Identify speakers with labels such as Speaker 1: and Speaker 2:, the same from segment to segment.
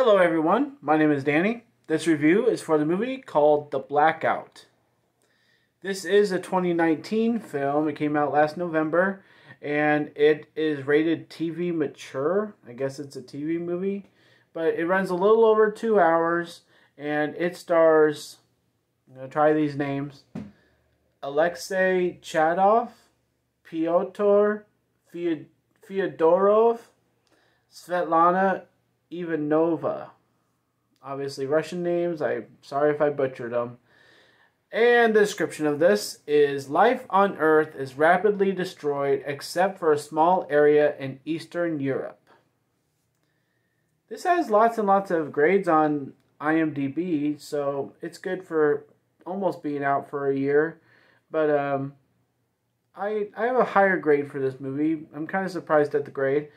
Speaker 1: Hello everyone, my name is Danny. This review is for the movie called The Blackout. This is a 2019 film. It came out last November and it is rated TV mature. I guess it's a TV movie, but it runs a little over 2 hours and it stars, I'm going to try these names, Alexei Chadov, Pyotr Fyodorov, Svetlana Ivanova. Obviously Russian names. I'm sorry if I butchered them. And the description of this is: life on Earth is rapidly destroyed except for a small area in Eastern Europe. This has lots and lots of grades on IMDb, so it's good for almost being out for a year. But I have a higher grade for this movie. I'm kind of surprised at the grade.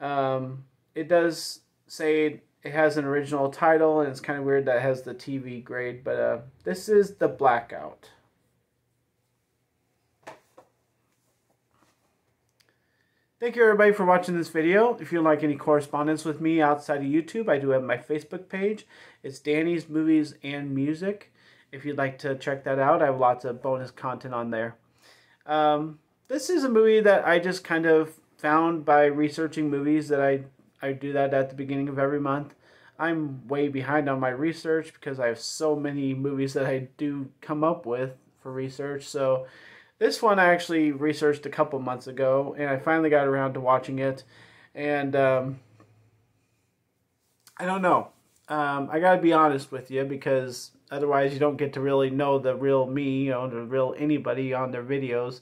Speaker 1: It does say it has an original title, and it's kind of weird that it has the TV grade, but this is The Blackout. Thank you everybody for watching this video. If you'd like any correspondence with me outside of YouTube, I do have my Facebook page. It's Danny's Movies and Music. If you'd like to check that out, I have lots of bonus content on there. This is a movie that I just kind of found by researching movies. That I do that at the beginning of every month. I'm way behind on my research because I have so many movies that I do come up with for research. So this one I actually researched a couple months ago, and I finally got around to watching it. And I don't know. I gotta be honest with you, because otherwise you don't get to really know the real me, the real anybody on their videos.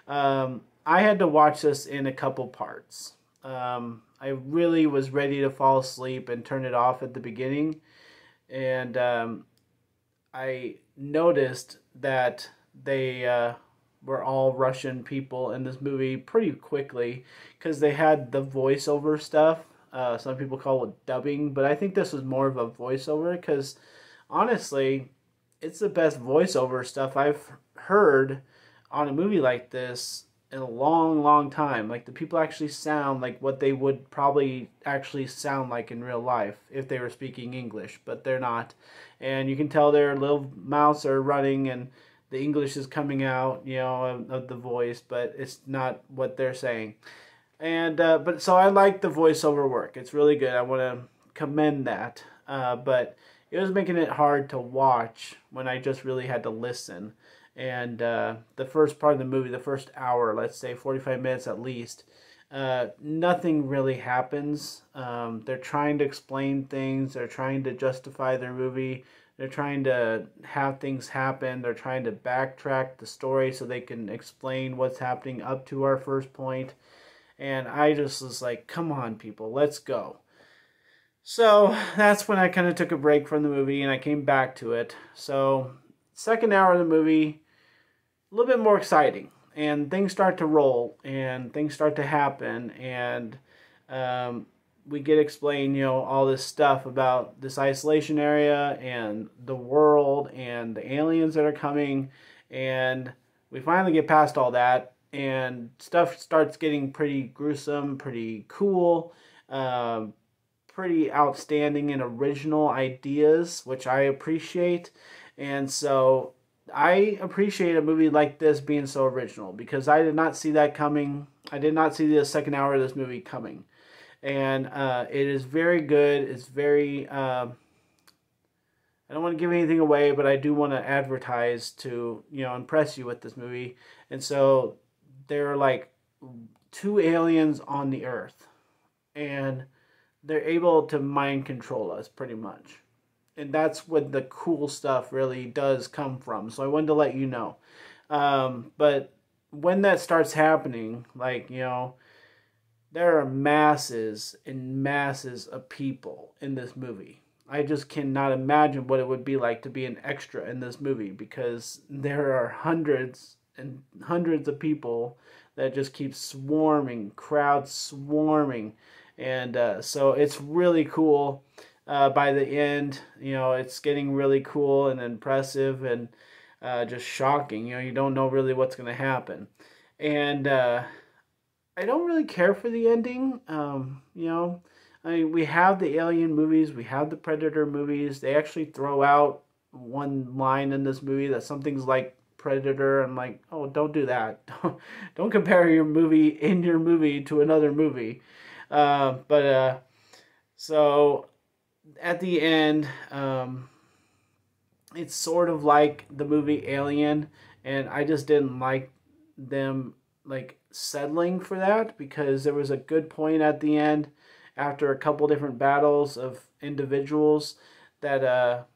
Speaker 1: I had to watch this in a couple parts. I really was ready to fall asleep and turn it off at the beginning, and I noticed that they were all Russian people in this movie pretty quickly, because they had the voiceover stuff. Some people call it dubbing, but I think this was more of a voiceover, because honestly, it's the best voiceover stuff I've heard on a movie like this in a long time. Like, the people actually sound like what they would probably actually sound like in real life if they were speaking English, but they're not. And you can tell their little mouths are running and the English is coming out, of the voice, but it's not what they're saying. And but so I like the voiceover work. It's really good. I want to commend that. But it was making it hard to watch when I just really had to listen. And the first part of the movie, the first hour, let's say 45 minutes at least, nothing really happens. They're trying to explain things. They're trying to justify their movie. They're trying to have things happen. They're trying to backtrack the story so they can explain what's happening up to our first point. And I just was like, come on, people, let's go. So that's when I kind of took a break from the movie and I came back to it. So second hour of the movie, a little bit more exciting, and things start to roll and things start to happen, and we get explained, all this stuff about this isolation area and the world and the aliens that are coming, and we finally get past all that, and stuff starts getting pretty gruesome, pretty cool, pretty outstanding and original ideas, which I appreciate. And so I appreciate a movie like this being so original, because I did not see that coming. I did not see the second hour of this movie coming. And it is very good. It's very, I don't want to give anything away, but I do want to advertise to, impress you with this movie. And so there are like 2 aliens on the Earth, and they're able to mind control us pretty much. And that's what the cool stuff really does come from. So I wanted to let you know. But when that starts happening, like, there are masses and masses of people in this movie. I just cannot imagine what it would be like to be an extra in this movie, because there are hundreds and hundreds of people that just keep swarming, crowds swarming. And so it's really cool. By the end, it's getting really cool and impressive and just shocking. You don't know really what's going to happen. And I don't really care for the ending. I mean, we have the Alien movies, we have the Predator movies. They actually throw out one line in this movie that something's like Predator. I'm like, oh, don't do that. Don't compare your movie in your movie to another movie. So at the end, it's sort of like the movie Alien, and I just didn't like them like settling for that, because there was a good point at the end after a couple different battles of individuals that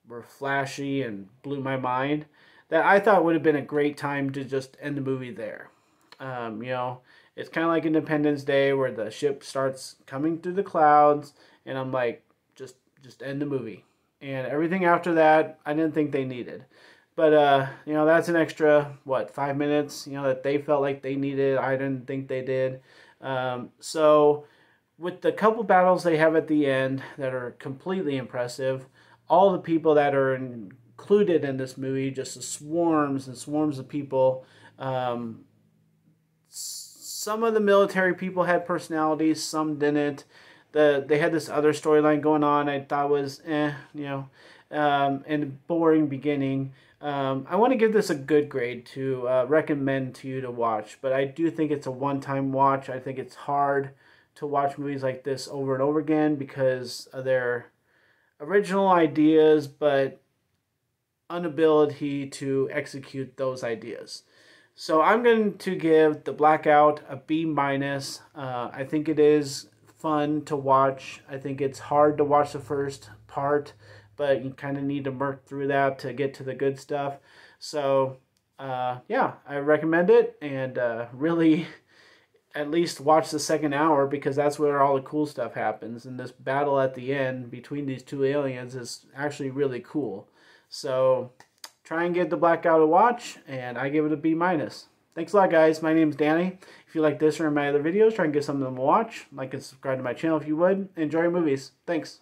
Speaker 1: were flashy and blew my mind, that I thought would have been a great time to just end the movie there. You know, it's kind of like Independence Day where the ship starts coming through the clouds, and I'm like, just end the movie. And everything after that, I didn't think they needed. But, you know, that's an extra, 5 minutes, you know, that they felt like they needed. I didn't think they did. So with the couple battles they have at the end that are completely impressive, all the people that are included in this movie, just the swarms and swarms of people. Some of the military people had personalities, some didn't. They had this other storyline going on I thought was you know, and a boring beginning. I want to give this a good grade to recommend to you to watch, but I do think it's a one-time watch. I think it's hard to watch movies like this over and over again because of their original ideas, but inability to execute those ideas. So I'm going to give the Blackout a B-. I think it is fun to watch. I think it's hard to watch the first part, but you kind of need to work through that to get to the good stuff. So yeah, I recommend it, and really at least watch the second hour, because that's where all the cool stuff happens. And this battle at the end between these two aliens is actually really cool. So try and give the Blackout a watch, and I give it a B-. Thanks a lot, guys. My name's Danny. If you like this or my other videos, try and give some of them a watch. Like and subscribe to my channel if you would. Enjoy your movies. Thanks.